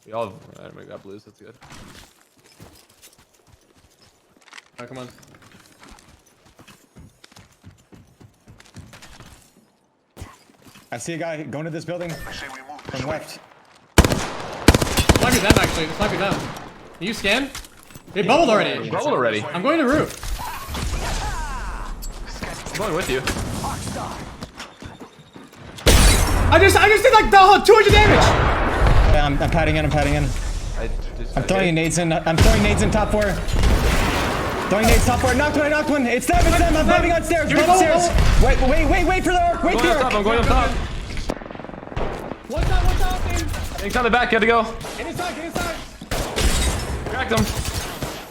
We all we got blues. That's good. Alright, come on. I see a guy going to this building from left. This might be them actually. This might be them. Can you scan? They bubbled already. Bubbled already. I'm going to roof. I'm going with you. I just did like the whole 200 damage. Yeah, I'm padding in. I'm throwing nades in. I'm throwing nades in top 4. Throwing nades top 4. Knocked one. It's them. I'm moving on stairs. Wait for the arc. Wait for the arc. I'm going up top. What's up, dude? He's on the back. You have to go. Get inside. Cracked him.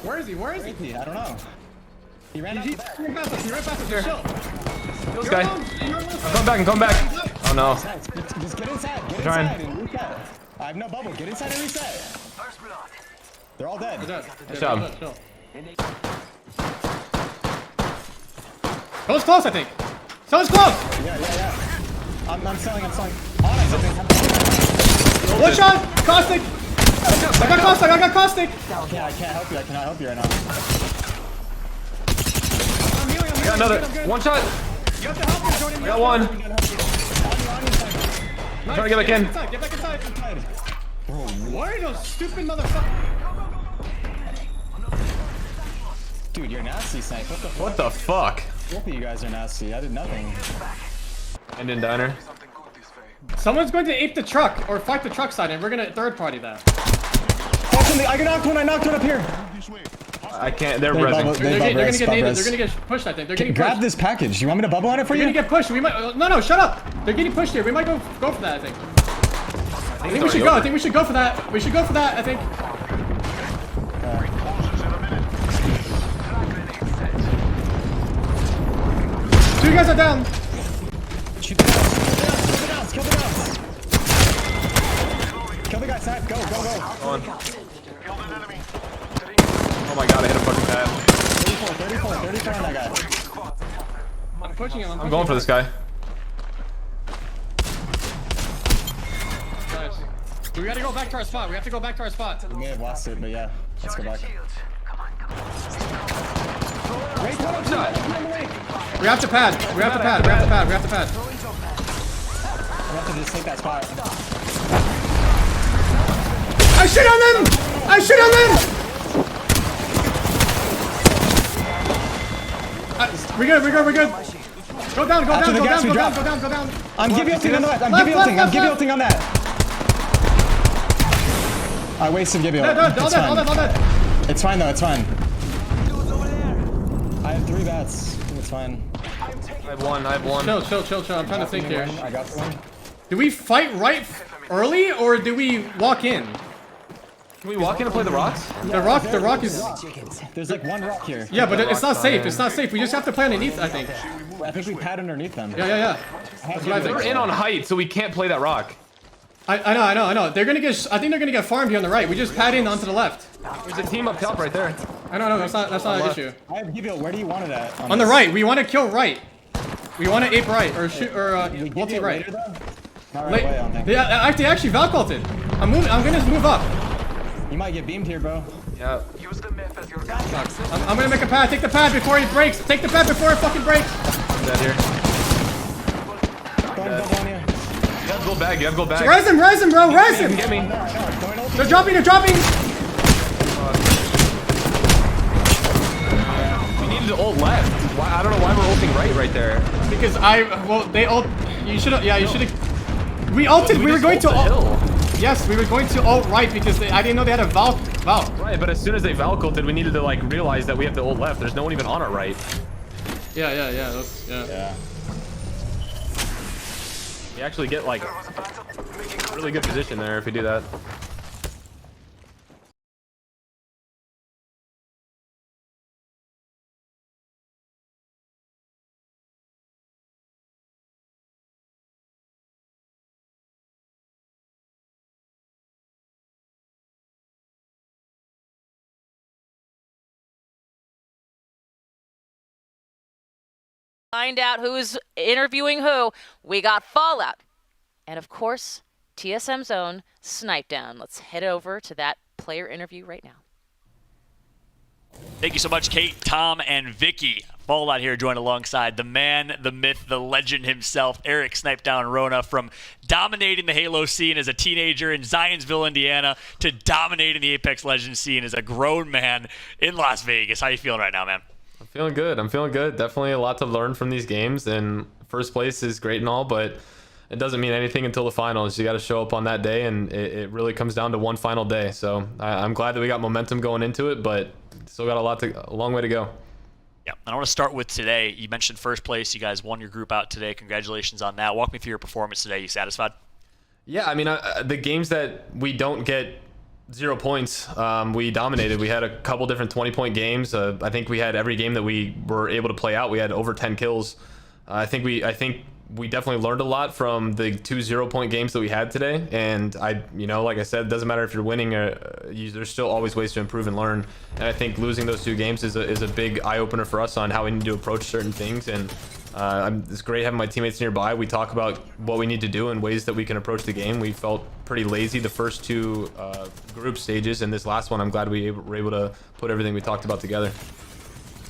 Where is he? I don't know. He ran out the back. He ran past us. Chill. Kill this guy. Come back. Oh no. Just get inside. Trying. And reset. I have no bubble. Get inside and reset. They're all dead. Good job. Chill. Close, I think. Someone's close. Yeah. I'm selling. On us, I think. One shot. Caustic. I got caustic. Yeah, I can't help you. I cannot help you right now. I'm healing. Got another. One shot. You have to help me, Jordan. I got one. I'm trying to get back in. Get back inside. Why are those stupid motherfuckers? Dude, you're nasty, Snake. What the fuck? Both of you guys are nasty. I did nothing. Indian diner. Someone's going to ape the truck or fight the truck side, and we're gonna third party that. I knocked one up here. I can't. They're rezzing. They're gonna get nated. They're gonna get pushed. I think they're getting pushed. Grab this package. You want me to bubble on it for They're you? gonna get pushed. We might. No, shut up. They're getting pushed here. We might go for that. I think. I think we should go. I think we should go for that. I think. Two guys are down. Shoot the guys. Kill the guys. Kill the guys. Go. Go on. Oh my god, I hit a fucking pad. 34 on that guy. I'm pushing him. I'm going for this guy. Nice. We gotta go back to our spot. We have to go back to our spot. We may have lost it, but yeah. Let's go back. Wait, one shot. We have to pad. We have to pad. We have to just take that spot. I shit on them! We're good. Go down. I'm giving ulting on that. I'm giving ulting on that. I wasted giving ult. All that. It's fine though, it's fine. I have 3 bats. It's fine. I have one. Chill. I'm trying to think here. I got one. Do we fight right early or do we walk in? Can we walk in and play the rocks? The rock is. There's like 1 rock here. Yeah, but it's not safe. We just have to play underneath, I think. I think we pad underneath them. Yeah. That's what I think. We're in on height, so we can't play that rock. I know. They're gonna get. I think they're gonna get farmed here on the right. We just pad in onto the left. There's a team up top right there. I don't know. That's not an issue. I have give you. Where do you want it at? On the right. We want to kill right. We want to ape right or shoot or ulti right. Not right away, I don't think. Yeah, actually Valk ulted. I'm gonna move up. You might get beamed here, bro. Yeah. I'm gonna make a pad. Take the pad before he breaks. Take the pad before it fucking breaks. I'm dead here. You have to go back. Res him, bro. Res him. Get me. They're dropping. We needed to ult left. Why? I don't know why we're ulting right there. Because they ult. You should have. Yeah, you should have. We ulted. We were going to ult. Yes, we were going to ult right because I didn't know they had a Valk. Right, but as soon as they Valk ulted, we needed to like realize that we have to ult left. There's no one even on our right. Yeah. Yeah. We actually get like a really good position there if we do that. Find out who's interviewing who. We got Fallout. And of course, TSM Zone Snipe Down. Let's head over to that player interview right now. Thank you so much, Kate, Tom, and Vicky. Fallout here joined alongside the man, the myth, the legend himself, Eric Snipe Down Rona, from dominating the Halo scene as a teenager in Zionsville, Indiana, to dominating the Apex Legends scene as a grown man in Las Vegas. How you feeling right now, man? I'm feeling good. I'm feeling good. Definitely a lot to learn from these games, and first place is great and all, but it doesn't mean anything until the finals. You got to show up on that day, and it really comes down to one final day. So I'm glad that we got momentum going into it, but still got a long way to go. Yeah, and I want to start with today. You mentioned first place. You guys won your group out today. Congratulations on that. Walk me through your performance today. You satisfied? Yeah, I mean, the games that we don't get 0 points, we dominated. We had a couple different 20-point games. I think we had every game that we were able to play out. We had over 10 kills. I think we definitely learned a lot from the 2 0-point games that we had today. And like I said, it doesn't matter if you're winning or there's still always ways to improve and learn. And I think losing those 2 games is a big eye opener for us on how we need to approach certain things. And it's great having my teammates nearby. We talk about what we need to do and ways that we can approach the game. We felt pretty lazy the first 2 group stages, and this last one, I'm glad we were able to put everything we talked about together.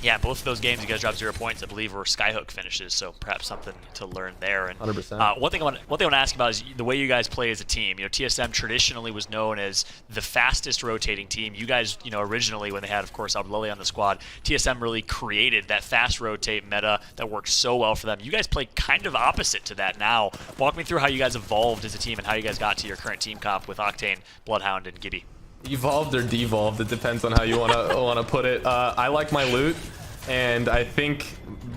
Yeah, both of those games you guys dropped 0 points. I believe were skyhook finishes, so perhaps something to learn there. And 100%. One thing I want to ask about is the way you guys play as a team. You know, TSM traditionally was known as the fastest rotating team. You guys, originally when they had, of course, Abdullah on the squad, TSM really created that fast rotate meta that worked so well for them. You guys play kind of opposite to that now. Walk me through how you guys evolved as a team and how you guys got to your current team comp with Octane, Bloodhound, and Gibby. Evolved or devolved, it depends on how you wanna put it. I like my loot. And I think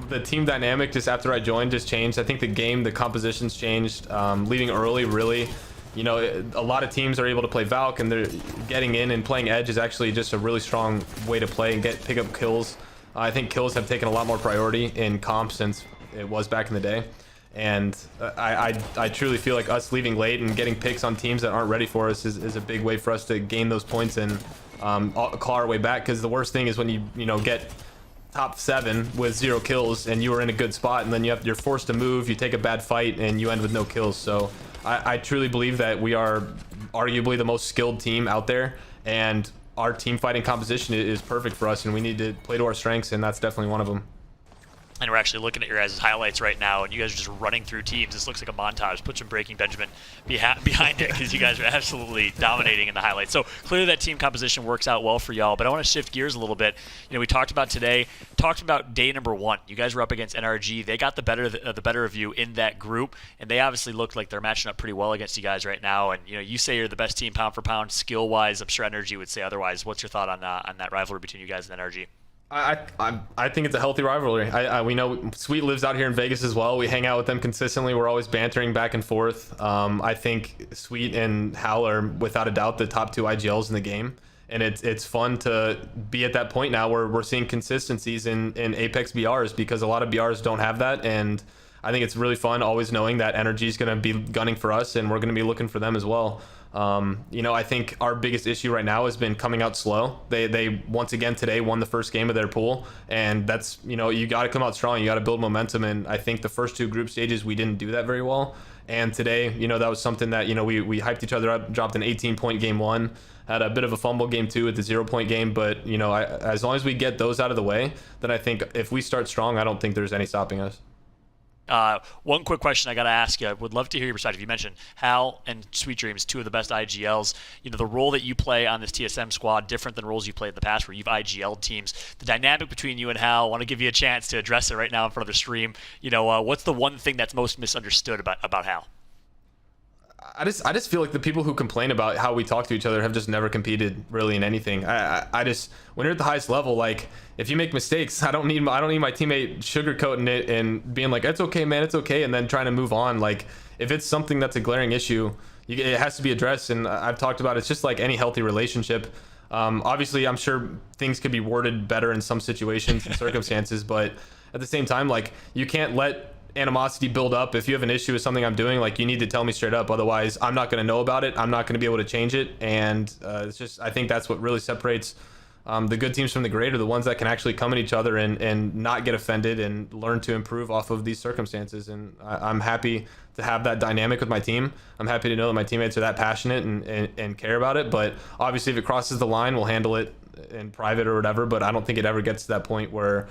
the team dynamic just after I joined just changed. I think the composition's changed. Leaving early, really, a lot of teams are able to play Valk, and they're getting in and playing Edge is actually just a really strong way to play and pick up kills. I think kills have taken a lot more priority in comp since it was back in the day. And I truly feel like us leaving late and getting picks on teams that aren't ready for us is a big way for us to gain those points and claw our way back. Because the worst thing is when you get top 7 with 0 kills and you were in a good spot, and then you're forced to move, you take a bad fight, and you end with no kills. So I truly believe that we are arguably the most skilled team out there, and our team fighting composition is perfect for us, and we need to play to our strengths, and that's definitely one of them. And we're actually looking at your guys' highlights right now, and you guys are just running through teams. This looks like a montage. Put some Breaking Benjamin behind it, because you guys are absolutely dominating in the highlights. So clearly that team composition works out well for y'all, but I want to shift gears a little bit. We talked about today, day number 1. You guys were up against NRG. They got the better of you in that group, and they obviously look like they're matching up pretty well against you guys right now. And you say you're the best team pound for pound, skill-wise. I'm sure NRG would say otherwise. What's your thought on that rivalry between you guys and NRG? I think it's a healthy rivalry. We know Sweet lives out here in Vegas as well. We hang out with them consistently. We're always bantering back and forth. I think Sweet and Hal are without a doubt the top 2 IGLs in the game, and it's fun to be at that point now where we're seeing consistencies in Apex BRs, because a lot of BRs don't have that, and I think it's really fun always knowing that Energy is going to be gunning for us, and we're going to be looking for them as well. I think our biggest issue right now has been coming out slow. They once again today won the first game of their pool, and that's, you got to come out strong. You got to build momentum, and I think the first 2 group stages we didn't do that very well. And today, that was something that we hyped each other up, dropped an 18-point game 1, had a bit of a fumble game 2 at the 0-point game, but as long as we get those out of the way, then I think if we start strong, I don't think there's any stopping us. One quick question I got to ask you. I would love to hear your perspective. You mentioned Hal and Sweet Dreams, 2 of the best IGLs. The role that you play on this TSM squad, different than roles you played in the past where you've IGL'd teams. The dynamic between you and Hal, I want to give you a chance to address it right now in front of the stream. What's the one thing that's most misunderstood about Hal? I just feel like the people who complain about how we talk to each other have just never competed really in anything. I just, when you're at the highest level, like, if you make mistakes, I don't need my teammate sugarcoating it and being like, it's okay, man, it's okay, and then trying to move on. Like, if it's something that's a glaring issue, it has to be addressed. And I've talked about it's just like any healthy relationship. Obviously, I'm sure things could be worded better in some situations and circumstances, but at the same time, like, you can't let animosity build up. If you have an issue with something I'm doing, like, you need to tell me straight up, otherwise I'm not going to know about it, I'm not going to be able to change it. And it's just, I think that's what really separates the good teams from the great are the ones that can actually come at each other and not get offended and learn to improve off of these circumstances. And I'm happy to have that dynamic with my team. I'm happy to know that my teammates are that passionate and care about it. But obviously, if it crosses the line, we'll handle it in private or whatever. But I don't think it ever gets to that point where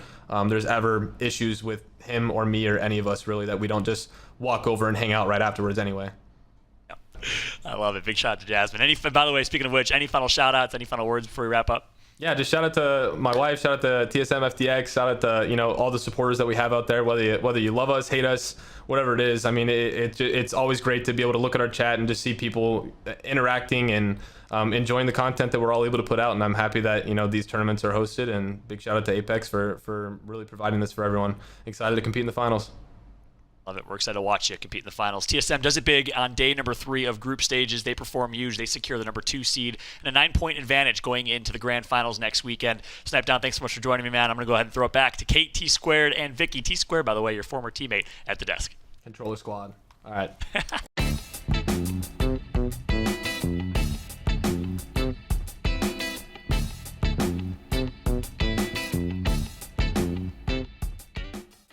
there's ever issues with him or me or any of us, really, that we don't just walk over and hang out right afterwards anyway. I love it. Big shout out to Jasmine. By the way, speaking of which, any final shout outs, any final words before we wrap up? Yeah, just shout out to my wife, shout out to TSM FDX, shout out to, you know, all the supporters that we have out there, whether you love us, hate us, whatever it is. I mean, it's always great to be able to look at our chat and just see people interacting and enjoying the content that we're all able to put out. And I'm happy that, you know, these tournaments are hosted, and big shout out to Apex for really providing this for everyone. Excited to compete in the finals. Love it. We're excited to watch you compete in the finals. TSM does it big on day number 3 of group stages. They perform huge. They secure the number 2 seed and a 9-point advantage going into the grand finals next weekend. Snipe Down, thanks so much for joining me, man. I'm going to go ahead and throw it back to Kate, T-Squared, and Vicky. T-Squared, by the way, your former teammate at the desk. Controller squad. All right.